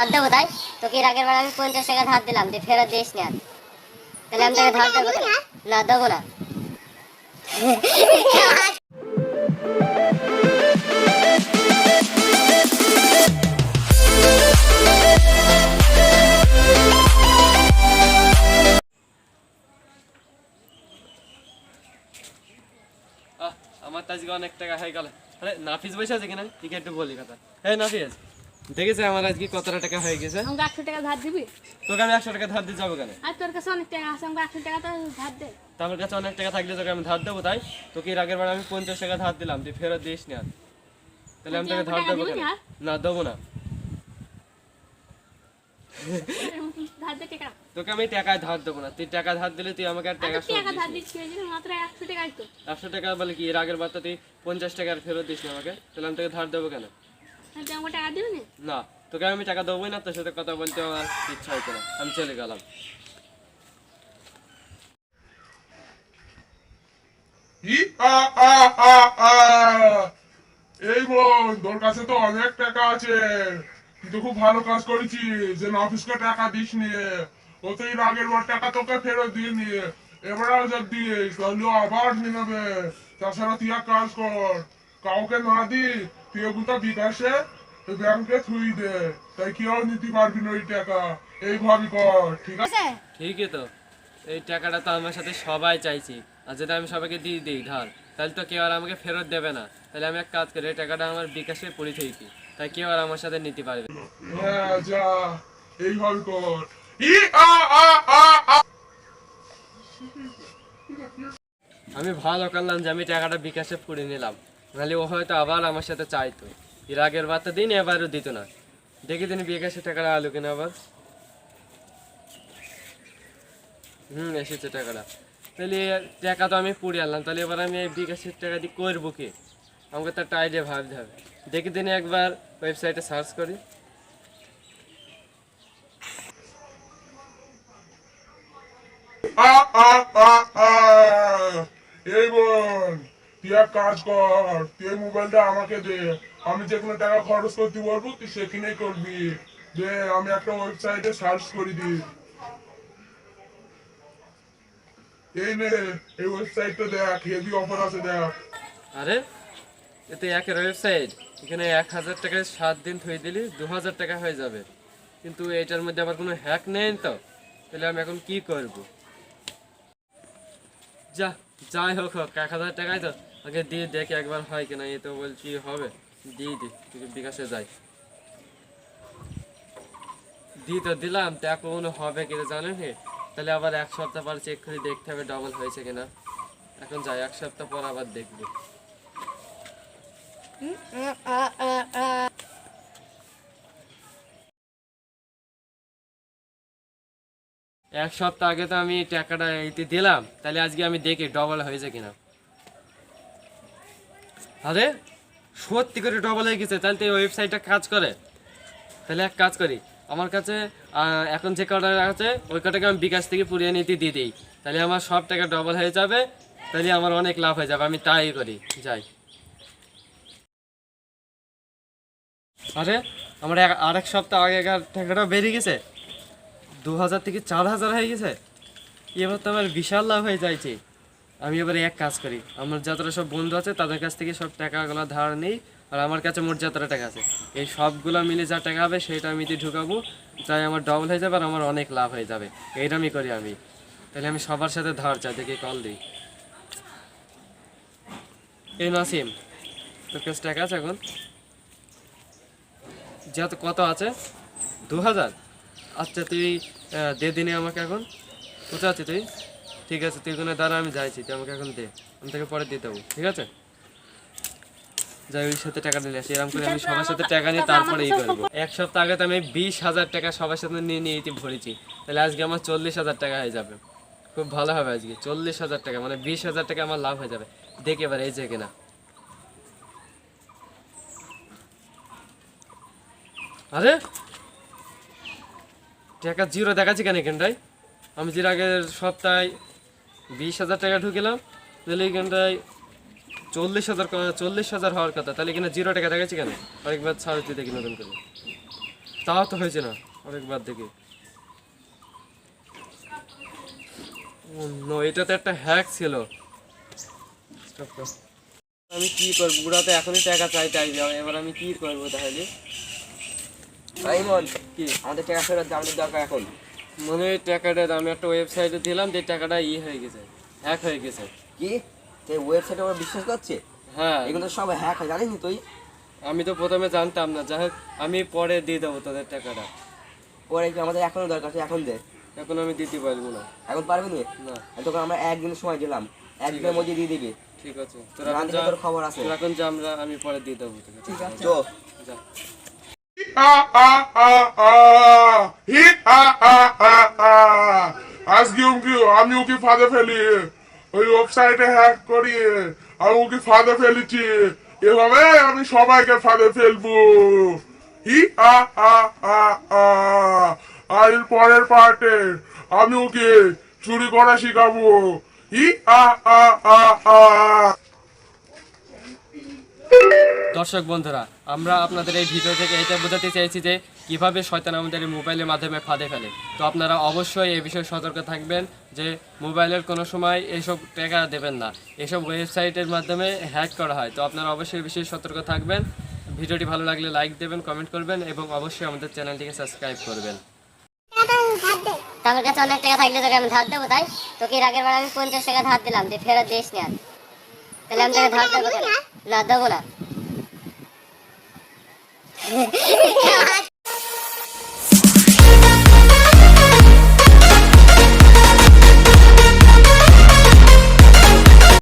ধার দেবো তাই তোকে এর আগের বার আমি 50 টাকা ধার দিলাম, তুই ফেরত দিস না। তাহলে আমি তোকে ধার দেবো না, দেবো না। আমার তো আজকে অনেক টাকা হয়ে গেল। আরে নাফিস বসে আছে কিনা, ঠিক একটু বলি কথা। হ্যাঁ নাফিস, দেখেছে আমার আজকে কতটা টাকা হয়ে গেছে? আমাকে 100 টাকা ধার দিবি? তোকে আমি 100 টাকা ধার দিয়ে যাবো কেন? আর তোর কাছে অনেক টাকা আছে, আমাকে 100 টাকা তো ধার দে। আমার কাছে অনেক টাকা থাকলে তোকে আমি ধার দেবো তাই? তোকে এর আগের বার আমি 50 টাকা ধার দিলাম, তুই ফেরত দিস না। তাহলে আমি তোকে ধার দেবো কেন? না দেবো না। ধার দে টাকা। তোকে আমি টাকা ধার দেবো না, তুই টাকা ধার দিলে তুই আমাকে আর টাকা শোধ টাকা ধার দিস দিচ্ছি মাত্র 100 টাকাই তো। 100 টাকা বলে কি, এর আগের বার তো তুই 50 টাকা আর ফেরত দিস না আমাকে, তাহলে আমি তোকে ধার দেবো কেন? তুই আমাকে টাকা দিবি না? না, তোকে আমি টাকা দেবোই না, তোর সাথে কথা বলতে আমার ইচ্ছা হতো না, আমি চলে গেলাম। ই আ আ আ আ এই বোন, তোর কাছে তো অনেক টাকা আছে। তুই তো খুব ভালো কাজ করেছিস যে অফিসকে টাকা দিস নিয়ে। ও তো এর আগের বার টাকা তোকে ফেরত দিয়ে নিয়ে, এবারেও যা দিস তাহলে ও আবার নিয়ে নেবে। তাছাড়া তুই এক কাজ কর, কাউকে না দি তুই ওগুলো বিকাশে ব্যাংকে থুই দে, তাই কেউ নিতে পারবি না ওই টাকা। এইভাবে কর, ঠিক আছে? ঠিকই তো, এই টাকাটা তো আমার সাথে সবাই চাইছি, আর যদি আমি সবাইকে দিয়ে দিই ধার, তাহলে তো কেউ আর আমাকে ফেরত দেবে না। তাহলে আমি এক কাজ করি, এই টাকাটা আমার বিকাশে পড়ে থাকি, তাই কেউ আর আমার সাথে নিতে পারবে না। হ্যাঁ যা, এইভাবে কর। ই আ আ আ আ আমি ভালো করলাম যে আমি টাকাটা বিকাশে পড়ে নিলাম, নাহলে ও হয়তো আবার আমার সাথে চাইতো। এর আগের বার তো দিন, এবারও দিত না। দেখি তিনি বিকাশে টাকাটা আলু কিনা আবার। এসেছে টাকাটা। তাহলে টাকা তো আমি পুড়ে আনলাম, তাহলে এবার আমি এই বিকাশের টাকা দিয়ে করবো কি? আমাকে তো একটা আইডিয়া ভাবতে হবে। দেখি দিনে একবার ওয়েবসাইটে সার্চ করি। আ আ আ আ এই বোন, তুই এক কাজ কর, তুই এই মোবাইলটা আমাকে দে। আমি যে কোনো টাকা খরচ করতে বলবো তুই সেখানেই করবি। দে, আমি একটা ওয়েবসাইটে সার্চ করে দিই। এই নে, এই ওয়েবসাইটটা দেখ, হেভি অফার আছে দেখ। আরে এতে একের ওয়েবসাইট, এখানে 1000 টাকায় 7 দিন থই দিলি 2000 টাকা হয়ে যাবে। কিন্তু এটার মধ্যে আবার কোনো হ্যাক নেই তো, তাহলে আমি এখন কি করব? যাই হোক হোক, 1000 টাকায় তো আগে দিয়ে দেখে একবার হয় কিনা। এ তো বলছি হবে, দিয়ে দি, বিকাশে যাই। দিয়ে তো দিলাম, তো এখন হবে কিনা জানেন হে? তাহলে আবার 1 সপ্তাহ পর চেক করে দেখতে হবে ডবল হয়েছে কিনা। এখন যাই, 1 সপ্তাহ পর আবার দেখবো। এক সপ্তাহ আগে তো আমি টাকাটা এইতে দিলাম, তাহলে আজকে আমি দেখি ডবল হয়েছে কিনা। আরে সত্যি করে ডবল হয়ে গেছে, তাহলে তো এই ওয়েবসাইটটা কাজ করে। তাহলে এক কাজ করি, আমার কাছে এখন যে কটা আছে ওই কটাকে আমি বিকাশ থেকে পুড়িয়ে নিতে দিয়ে দিই, তাহলে আমার সব টাকা ডবল হয়ে যাবে, তাহলে আমার অনেক লাভ হয়ে যাবে। আমি তাই করি, যাই। আরে আমার আরেক সপ্তাহ আগেকার টাকাটা বেরিয়ে গেছে, 2000 থেকে 4000 হয়ে গেছে। এবার তো আমার বিশাল লাভ হয়ে যাইছে। আমি এবারে এক কাজ করি, আমার যতটা সব বন্ধু আছে তাদের কাছ থেকে সব টাকাগুলো ধার নিই, আর আমার কাছে মোট যতটা টাকা আছে এই সবগুলো মিলে যা টাকা হবে সেটা আমি দিয়ে ঢুকাবো, তাই আমার ডবল হয়ে যাবে আর আমার অনেক লাভ হয়ে যাবে। এইরকমই করি আমি। তাহলে আমি সবার সাথে ধার চাই, দেখি কল দিই। এই নাসিম, তোর কাছে টাকা আছে এখন? যেহেতু কত আছে? 2000। আচ্ছা তুই দে দিনে আমাকে এখন। কোথায় আছিস তুই? ঠিক আছে, তুই কোনো দ্বারা আমি যাইছি, তুই আমাকে এখন দে, আমি তোকে পরে দিয়ে দেবো, ঠিক আছে? যাই, ওই সাথে টাকা নিয়ে আসি। এরকম করে আমি সবার সাথে টাকা নিয়ে তারপরে এই করবো। 1 সপ্তাহ আগে তো আমি 20,000 টাকা সবার সাথে নিয়ে নিয়ে ভরেছি, তাহলে আজকে আমার 40,000 টাকা হয়ে যাবে। খুব ভালো হবে আজকে। 40,000 টাকা মানে 20,000 টাকা আমার লাভ হয়ে যাবে। দেখি এবার এই যে কিনা। আরে টাকা জিরো দেখাচ্ছি কেন এখানটায়? আমি যে আগের সপ্তাহে 20,000 টাকা ঢুকিলাম, তাহলে এখানটায় 40,000 হওয়ার কথা, তাহলে এখানে 0 টাকা দেখাচ্ছি কেন? আরেকবার ছাড় দিতে দেখি নতুন করে। তাও তো হয়েছে না অনেকবার দেখি। এটা তো একটা হ্যাক ছিল। আমি কি করবো, বুড়া তো এখনই টাকা চাইতে আসবে, এবার আমি কি করবো তাহলে? ইমন, কি আমাদের টাকা ফেরত দে, আমাদের দরকার এখন। মনে হয় টাকাটা আমি একটা ওয়েবসাইটে দিলাম, যে টাকাটা হয়ে গেছে, হ্যাক হয়ে গেছে। কি তুই ওয়েবসাইটে ওরা বিশ্বাস করছে? হ্যাঁ, এগুলো সব হ্যাক হয়, জানিস নি তুই? আমি তো প্রথমে জানতাম না, যাই হোক আমি পরে দিয়ে দেবো তোদের টাকাটা। পরে কি আমাদের এখনো দরকার, তুই এখন দে। এখন আমি দিতে পারবো না। এখন পারবি না? না, তোকে আমরা একদিন সময় দিলাম, একদিনের মধ্যে দিয়ে দিবি। ঠিক আছে, না দিলে তোর খবর আছে। তোরা এখন যা, আমি পরে দিয়ে দেবো তোকে। ঠিক আছে, চো। যা। আজকে আমি ওকে ফাঁদে ফেলি, ওই ওয়েবসাইটে হ্যাক করি, আমি ওকে ফাঁদে ফেলেছি। এভাবে আমি সবাইকে ফাঁদে ফেলবো। আর এর পরের পার্টে আমি ওকে চুরি করা শিখাবো। হি আ আ আ আ। দর্শক বন্ধুরা, আমরা আপনাদের এই ভিডিও থেকে এটা বোঝাতে চাইছি যে কিভাবে শয়তান আমাদের এই মোবাইলের মাধ্যমে ফাঁদে ফেলে। তো আপনারা অবশ্যই এই বিষয়ে সতর্ক থাকবেন যে মোবাইলের কোনো সময় এইসব টাকা দেবেন না, এসব ওয়েবসাইটের মাধ্যমে হ্যাক করা হয়। তো আপনারা অবশ্যই এই বিষয়ে সতর্ক থাকবেন। ভিডিওটি ভালো লাগলে লাইক দেবেন, কমেন্ট করবেন এবং অবশ্যই আমাদের চ্যানেলটিকে সাবস্ক্রাইব করবেন। তোর কাছে অনেক টাকা থাকলে তোকে আমি ধার দেবো, তাই তোকে এর আগের বার আমি 50 টাকা ধার দিলাম, তুই ফেরত দিস না। তাহলে আমি তোকে ধার দেবো কেন? না, দেবো না।